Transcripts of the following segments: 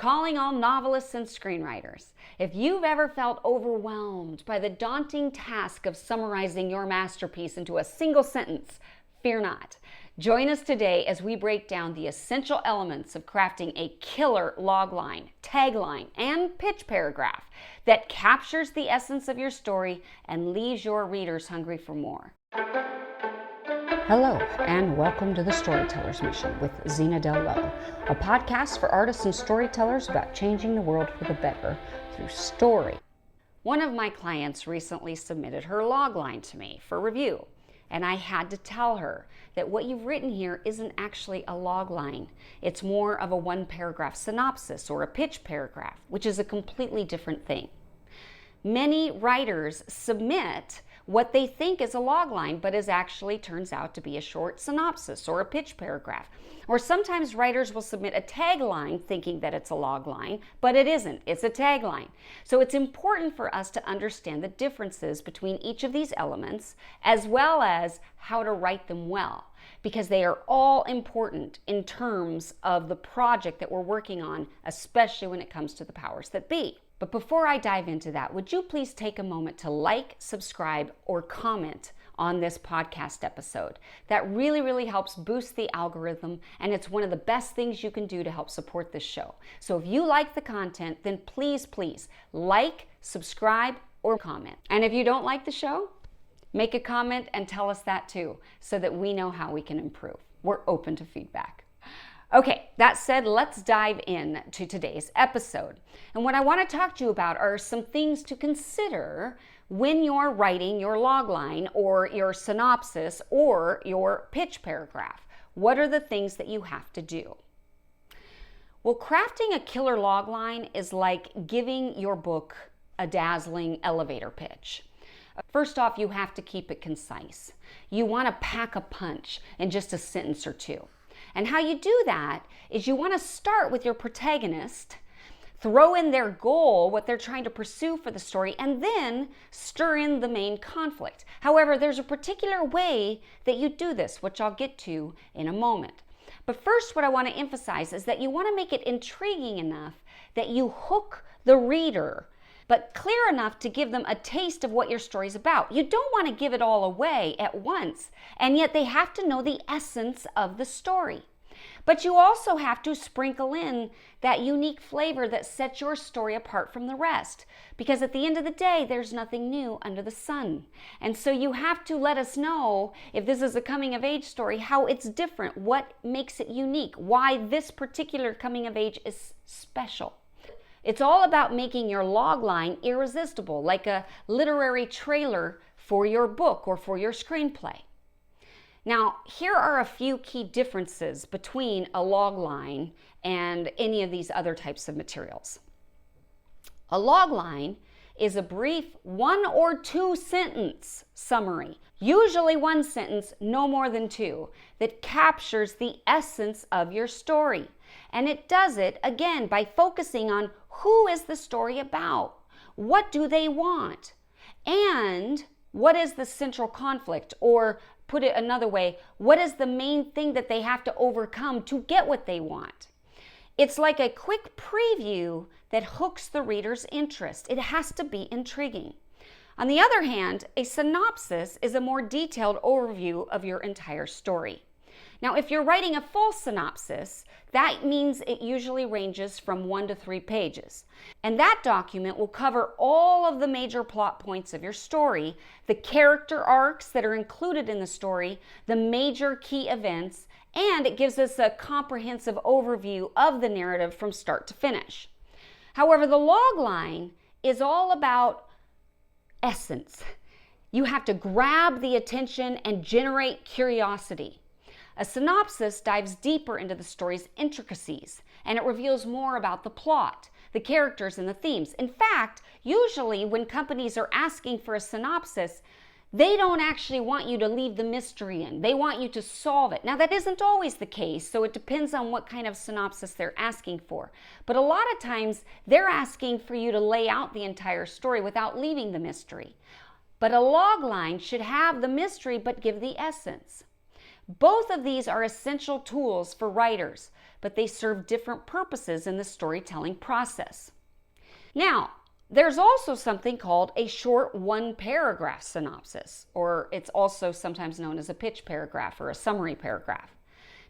calling all novelists and screenwriters. If you've ever felt overwhelmed by the daunting task of summarizing your masterpiece into a single sentence, fear not. Join us today as we break down the essential elements of crafting a killer logline, tagline, and pitch paragraph that captures the essence of your story and leaves your readers hungry for more. Hello, and welcome to the Storytellers Mission with Zena Dell Lowe, a podcast for artists and storytellers about changing the world for the better through story. One of my clients recently submitted her logline to me for review, and I had to tell her that what you've written here isn't actually a logline. It's more of a one-paragraph synopsis or a pitch paragraph, which is a completely different thing. Many writers submit what they think is a logline, but actually turns out to be a short synopsis or a pitch paragraph. Or sometimes writers will submit a tagline thinking that it's a logline, but it isn't. It's a tagline. So it's important for us to understand the differences between each of these elements, as well as how to write them well, because they are all important in terms of the project that we're working on, especially when it comes to the powers that be. But before I dive into that, would you please take a moment to like, subscribe, or comment on this podcast episode? That really helps boost the algorithm, and it's one of the best things you can do to help support this show. So if you like the content, then please like, subscribe, or comment. And if you don't like the show, make a comment and tell us that too, so that we know how we can improve. We're open to feedback. Okay, that said, let's dive in to today's episode. And what I want to talk to you about are some things to consider when you're writing your logline or your synopsis or your pitch paragraph. What are the things that you have to do? Well, crafting a killer logline is like giving your book a dazzling elevator pitch. First off, you have to keep it concise. You want to pack a punch in just a sentence or two. And how you do that is you want to start with your protagonist, throw in their goal, what they're trying to pursue for the story, and then stir in the main conflict. However, there's a particular way that you do this, which I'll get to in a moment. But first, what I want to emphasize is that you want to make it intriguing enough that you hook the reader, but clear enough to give them a taste of what your story's about. You don't want to give it all away at once, and yet they have to know the essence of the story. But you also have to sprinkle in that unique flavor that sets your story apart from the rest, because at the end of the day, there's nothing new under the sun. And so you have to let us know, if this is a coming of age story, how it's different, what makes it unique, why this particular coming of age is special. It's all about making your logline irresistible, like a literary trailer for your book or for your screenplay. Now, here are a few key differences between a logline and any of these other types of materials. A logline is a brief 1 or 2 sentence summary, usually 1 sentence, no more than 2, that captures the essence of your story. And it does it, again, by focusing on who is the story about, what do they want, and what is the central conflict, or put it another way, what is the main thing that they have to overcome to get what they want. It's like a quick preview that hooks the reader's interest. It has to be intriguing. On the other hand, a synopsis is a more detailed overview of your entire story. Now, if you're writing a full synopsis, that means it usually ranges from 1 to 3 pages. And that document will cover all of the major plot points of your story, the character arcs that are included in the story, the major key events, and it gives us a comprehensive overview of the narrative from start to finish. However, the logline is all about essence. You have to grab the attention and generate curiosity. A synopsis dives deeper into the story's intricacies, and it reveals more about the plot, the characters, and the themes. In fact, usually when companies are asking for a synopsis, they don't actually want you to leave the mystery in. They want you to solve it. Now, that isn't always the case, so it depends on what kind of synopsis they're asking for. But a lot of times, they're asking for you to lay out the entire story without leaving the mystery. But a logline should have the mystery but give the essence. Both of these are essential tools for writers, but they serve different purposes in the storytelling process. Now, there's also something called a short one-paragraph synopsis, or it's also sometimes known as a pitch paragraph or a summary paragraph.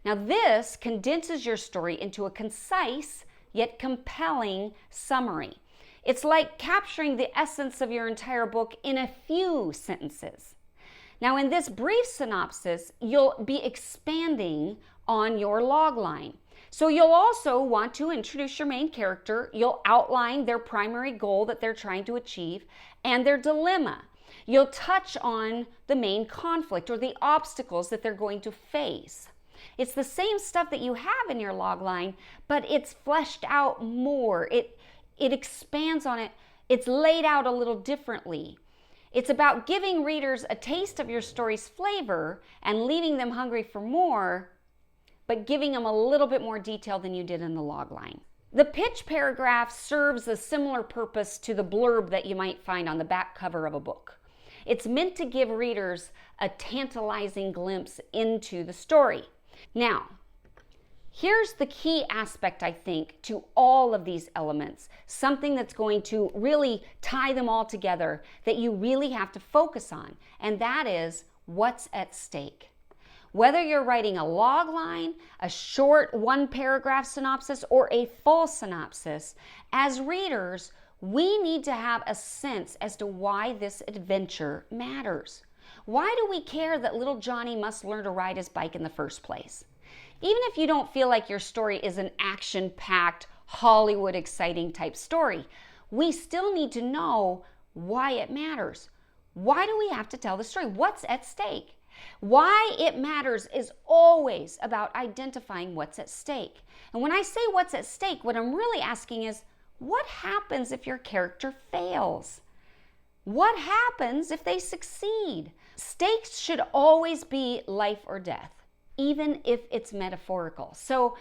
Now, this condenses your story into a concise yet compelling summary. It's like capturing the essence of your entire book in a few sentences. Now, in this brief synopsis, you'll be expanding on your logline. So you'll also want to introduce your main character. You'll outline their primary goal that they're trying to achieve and their dilemma. You'll touch on the main conflict or the obstacles that they're going to face. It's the same stuff that you have in your logline, but it's fleshed out more. It expands on it. It's laid out a little differently. It's about giving readers a taste of your story's flavor and leaving them hungry for more, but giving them a little bit more detail than you did in the logline. The pitch paragraph serves a similar purpose to the blurb that you might find on the back cover of a book. It's meant to give readers a tantalizing glimpse into the story. Now, here's the key aspect, I think, to all of these elements, something that's going to really tie them all together that you really have to focus on, and that is what's at stake. Whether you're writing a logline, a short one-paragraph synopsis, or a full synopsis, as readers, we need to have a sense as to why this adventure matters. Why do we care that little Johnny must learn to ride his bike in the first place? Even if you don't feel like your story is an action-packed, Hollywood exciting type story, we still need to know why it matters. Why do we have to tell the story? What's at stake? Why it matters is always about identifying what's at stake. And when I say what's at stake, what I'm really asking is, what happens if your character fails? What happens if they succeed? Stakes should always be life or death, even if it's metaphorical. So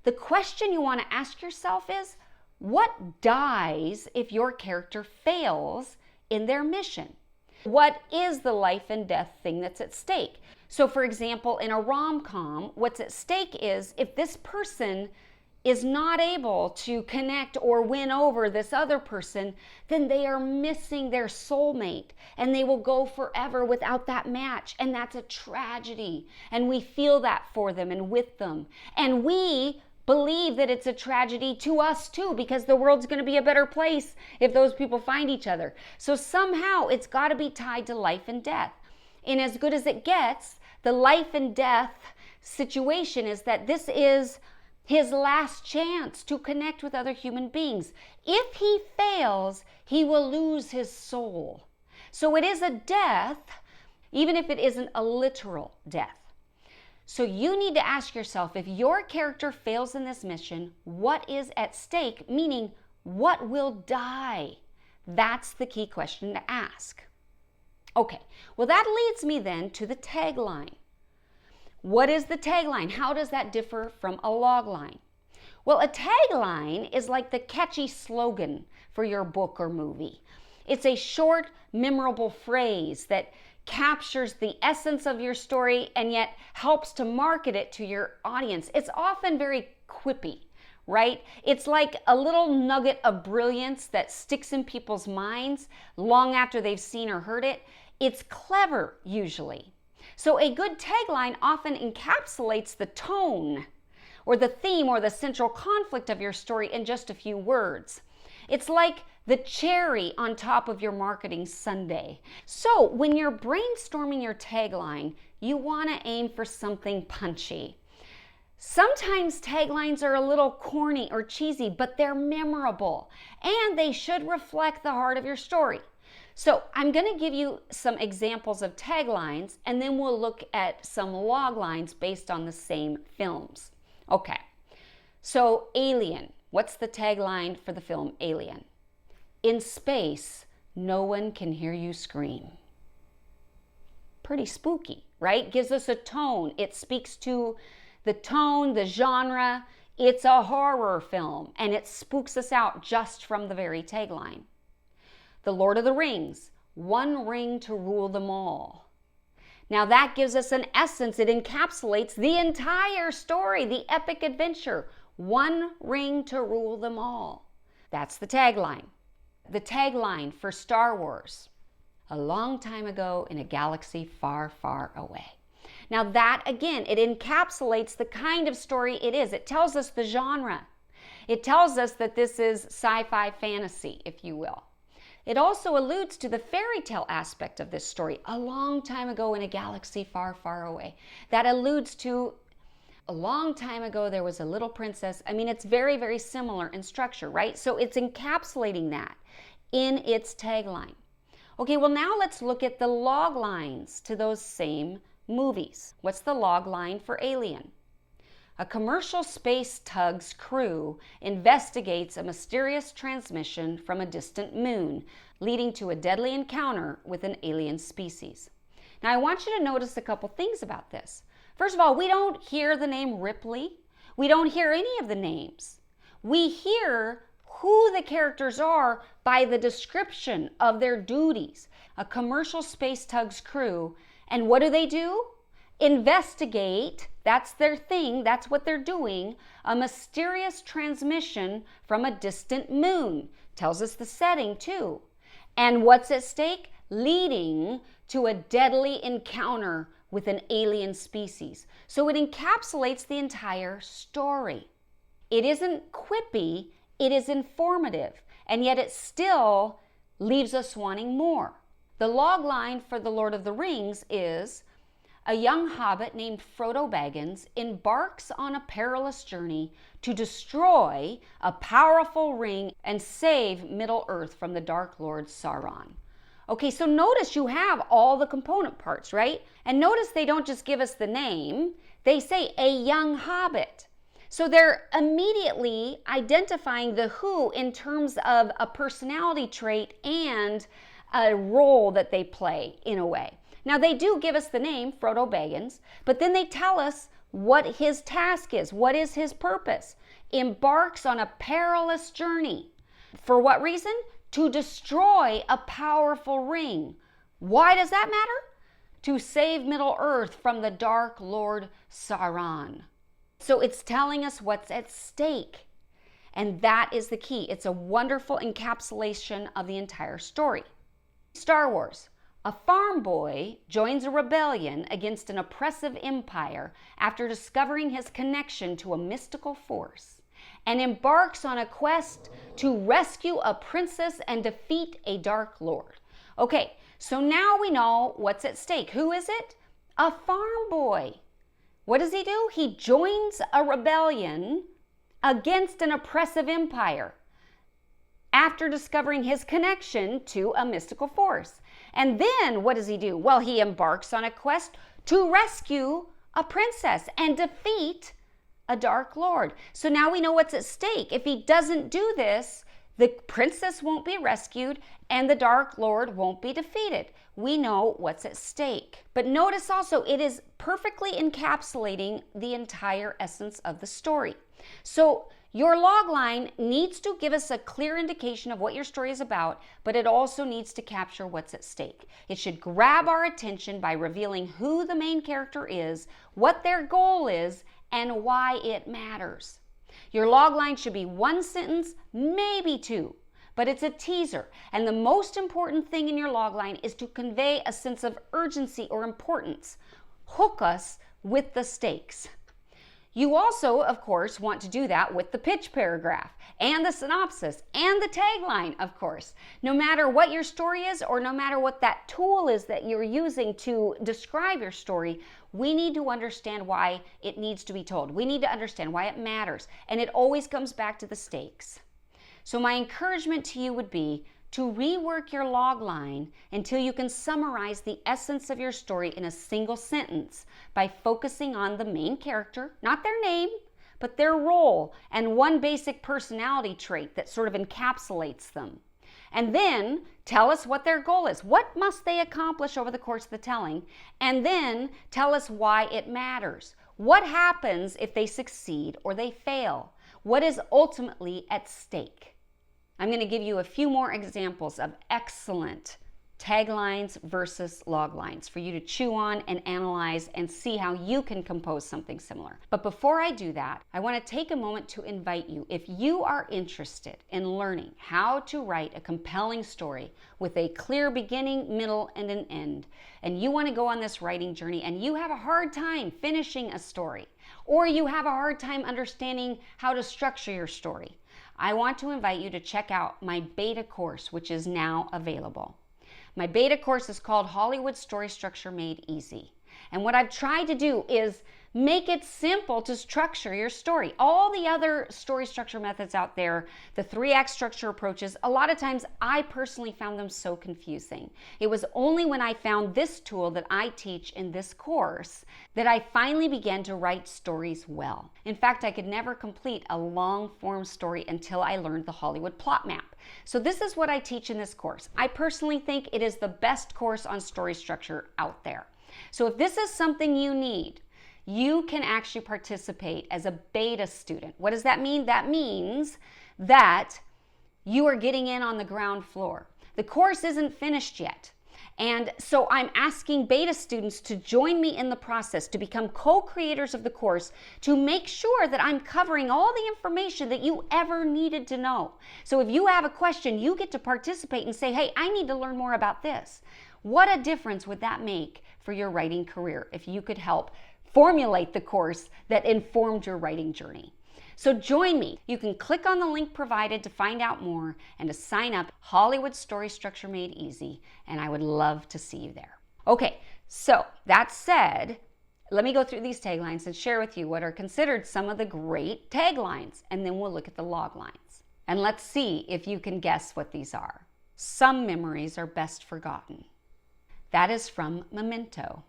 the question you want to ask yourself is, what dies if your character fails in their mission? What is the life and death thing that's at stake? So for example, in a rom-com, what's at stake is if this person is not able to connect or win over this other person, then they are missing their soulmate and they will go forever without that match. And that's a tragedy. And we feel that for them and with them. And we believe that it's a tragedy to us too, because the world's going to be a better place if those people find each other. So somehow it's got to be tied to life and death. And as good as it gets, the life and death situation is that this is his last chance to connect with other human beings. If he fails, he will lose his soul. So it is a death, even if it isn't a literal death. So you need to ask yourself, if your character fails in this mission, what is at stake? Meaning, what will die? That's the key question to ask. Okay, well that leads me then to the tagline. What is the tagline? How does that differ from a logline? Well, a tagline is like the catchy slogan for your book or movie. It's a short, memorable phrase that captures the essence of your story and yet helps to market it to your audience. It's often very quippy, right? It's like a little nugget of brilliance that sticks in people's minds long after they've seen or heard it. It's clever, usually. So a good tagline often encapsulates the tone or the theme or the central conflict of your story in just a few words. It's like the cherry on top of your marketing sundae. So when you're brainstorming your tagline, you want to aim for something punchy. Sometimes taglines are a little corny or cheesy, but they're memorable and they should reflect the heart of your story. So I'm going to give you some examples of taglines and then we'll look at some loglines based on the same films. Okay, so Alien. What's the tagline for the film Alien? In space, no one can hear you scream. Pretty spooky, right? Gives us a tone. It speaks to the tone, the genre. It's a horror film and it spooks us out just from the very tagline. The Lord of the Rings, one ring to rule them all. Now that gives us an essence. It encapsulates the entire story, the epic adventure. One ring to rule them all. That's the tagline. The tagline for Star Wars: a long time ago in a galaxy far, far away. Now that, again, it encapsulates the kind of story it is. It tells us the genre. It tells us that this is sci-fi fantasy, if you will. It also alludes to the fairy tale aspect of this story, a long time ago in a galaxy far, far away. That alludes to a long time ago there was a little princess. I mean, it's very, very similar in structure, right? So it's encapsulating that in its tagline. Okay, well now let's look at the log lines to those same movies. What's the log line for Alien? A commercial space tug's crew investigates a mysterious transmission from a distant moon, leading to a deadly encounter with an alien species. Now I want you to notice a couple things about this. First of all, we don't hear the name Ripley. We don't hear any of the names. We hear who the characters are by the description of their duties. A commercial space tug's crew. And what do? Investigate. That's their thing. That's what they're doing. A mysterious transmission from a distant moon. Tells us the setting too. And what's at stake? Leading to a deadly encounter with an alien species. So it encapsulates the entire story. It isn't quippy, it is informative, and yet it still leaves us wanting more. The log line for The Lord of the Rings is: a young hobbit named Frodo Baggins embarks on a perilous journey to destroy a powerful ring and save Middle-earth from the Dark Lord Sauron. Okay, so notice you have all the component parts, right? And notice they don't just give us the name, they say a young hobbit. So they're immediately identifying the who in terms of a personality trait and a role that they play in a way. Now they do give us the name, Frodo Baggins, but then they tell us what his task is. What is his purpose? Embarks on a perilous journey. For what reason? To destroy a powerful ring. Why does that matter? To save Middle-earth from the Dark Lord Sauron. So it's telling us what's at stake. And that is the key. It's a wonderful encapsulation of the entire story. Star Wars. A farm boy joins a rebellion against an oppressive empire after discovering his connection to a mystical force, and embarks on a quest to rescue a princess and defeat a Dark Lord. Okay, so now we know what's at stake. Who is it? A farm boy. What does he do? He joins a rebellion against an oppressive empire after discovering his connection to a mystical force. And then what does he do? Well, he embarks on a quest to rescue a princess and defeat a Dark Lord. So now we know what's at stake. If he doesn't do this, the princess won't be rescued and the Dark Lord won't be defeated. We know what's at stake. But notice also, it is perfectly encapsulating the entire essence of the story. So your log line needs to give us a clear indication of what your story is about, but it also needs to capture what's at stake. It should grab our attention by revealing who the main character is, what their goal is, and why it matters. Your log line should be one sentence, maybe two, but it's a teaser. And the most important thing in your log line is to convey a sense of urgency or importance. Hook us with the stakes. You also, of course, want to do that with the pitch paragraph and the synopsis and the tagline, of course. No matter what your story is or no matter what that tool is that you're using to describe your story, we need to understand why it needs to be told. We need to understand why it matters. And it always comes back to the stakes. So my encouragement to you would be to rework your log line until you can summarize the essence of your story in a single sentence by focusing on the main character, not their name, but their role and one basic personality trait that sort of encapsulates them. And then tell us what their goal is. What must they accomplish over the course of the telling? And then tell us why it matters. What happens if they succeed or they fail? What is ultimately at stake? I'm going to give you a few more examples of excellent Taglines versus Loglines, for you to chew on and analyze and see how you can compose something similar. But before I do that, I want to take a moment to invite you, if you are interested in learning how to write a compelling story with a clear beginning, middle, and an end, and you want to go on this writing journey and you have a hard time finishing a story, or you have a hard time understanding how to structure your story, I want to invite you to check out my beta course, which is now available. My beta course is called Hollywood Story Structure Made Easy. And what I've tried to do is make it simple to structure your story. All the other story structure methods out there, the 3-act structure approaches, a lot of times I personally found them so confusing. It was only when I found this tool that I teach in this course that I finally began to write stories well. In fact, I could never complete a long form story until I learned the Hollywood plot map. So this is what I teach in this course. I personally think it is the best course on story structure out there. So if this is something you need, you can actually participate as a beta student. What does that mean? That means that you are getting in on the ground floor. The course isn't finished yet. And so I'm asking beta students to join me in the process, to become co-creators of the course, to make sure that I'm covering all the information that you ever needed to know. So if you have a question, you get to participate and say, hey, I need to learn more about this. What a difference would that make for your writing career if you could help formulate the course that informed your writing journey? So join me. You can click on the link provided to find out more and to sign up. Hollywood Story Structure Made Easy, and I would love to see you there. Okay, so that said, let me go through these taglines and share with you what are considered some of the great taglines, and then we'll look at the log lines. And let's see if you can guess what these are. Some memories are best forgotten. That is from Memento.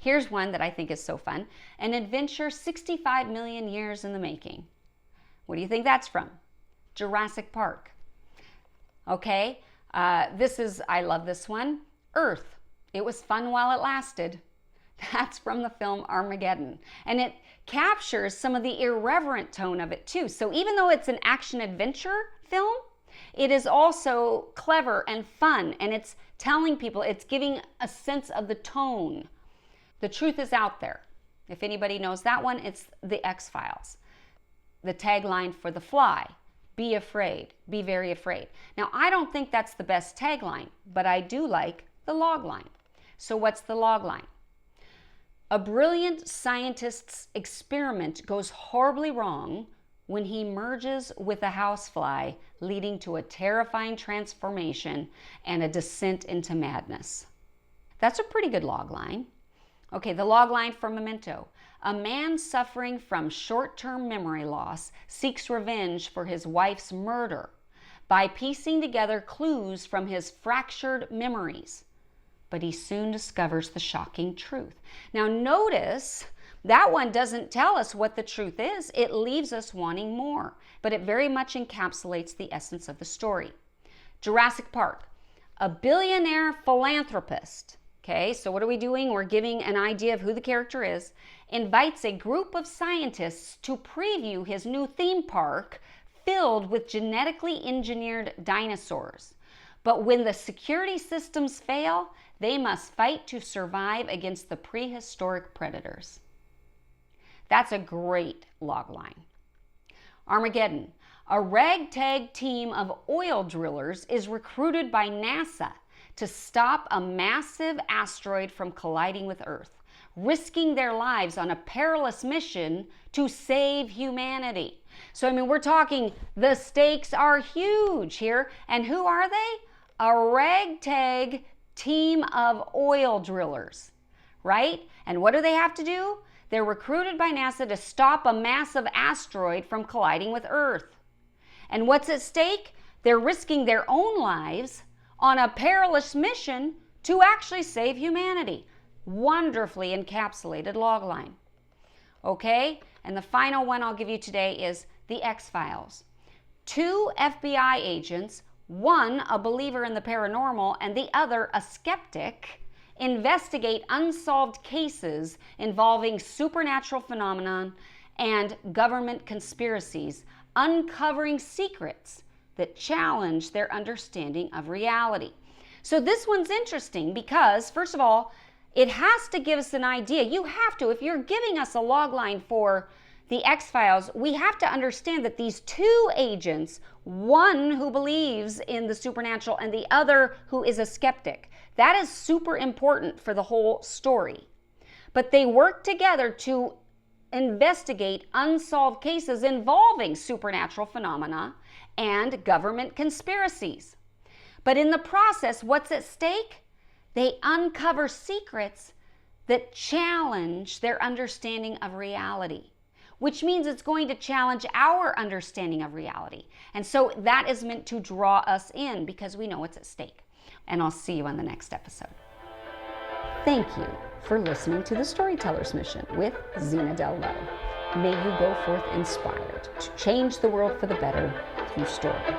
Here's one that I think is so fun. An adventure 65 million years in the making. What do you think that's from? Jurassic Park. Okay, I love this one. Earth. It was fun while it lasted. That's from the film Armageddon. And it captures some of the irreverent tone of it too. So even though it's an action adventure film, it is also clever and fun. And it's telling people, it's giving a sense of the tone. The truth is out there. If anybody knows that one, it's the X-Files. The tagline for The Fly, be afraid, be very afraid. Now, I don't think that's the best tagline, but I do like the log line. So what's the log line? A brilliant scientist's experiment goes horribly wrong when he merges with a housefly, leading to a terrifying transformation and a descent into madness. That's a pretty good log line. Okay, the log line from Memento. A man suffering from short-term memory loss seeks revenge for his wife's murder by piecing together clues from his fractured memories. But he soon discovers the shocking truth. Now notice, that one doesn't tell us what the truth is. It leaves us wanting more, but it very much encapsulates the essence of the story. Jurassic Park. A billionaire philanthropist, okay, so what are we doing? We're giving an idea of who the character is, invites a group of scientists to preview his new theme park filled with genetically engineered dinosaurs. But when the security systems fail, they must fight to survive against the prehistoric predators. That's a great log line. Armageddon. A ragtag team of oil drillers is recruited by NASA to stop a massive asteroid from colliding with Earth, risking their lives on a perilous mission to save humanity. So, I mean, we're talking, the stakes are huge here. And who are they? A ragtag team of oil drillers, right? And what do they have to do? They're recruited by NASA to stop a massive asteroid from colliding with Earth. And what's at stake? They're risking their own lives on a perilous mission to actually save humanity. Wonderfully encapsulated logline. Okay, and the final one I'll give you today is the X-Files. 2 FBI agents, one a believer in the paranormal and the other a skeptic, investigate unsolved cases involving supernatural phenomenon and government conspiracies, uncovering secrets that challenge their understanding of reality. So this one's interesting because, first of all, it has to give us an idea. You have to, if you're giving us a log line for the X-Files, we have to understand that these two agents, one who believes in the supernatural and the other who is a skeptic, that is super important for the whole story. But they work together to investigate unsolved cases involving supernatural phenomena and government conspiracies. But in the process, what's at stake? They uncover secrets that challenge their understanding of reality, which means it's going to challenge our understanding of reality. And so that is meant to draw us in because we know what's at stake. And I'll see you on the next episode. Thank you for listening to the Storytellers Mission with Zena Dell Lowe. May you go forth inspired to change the world for the better through story.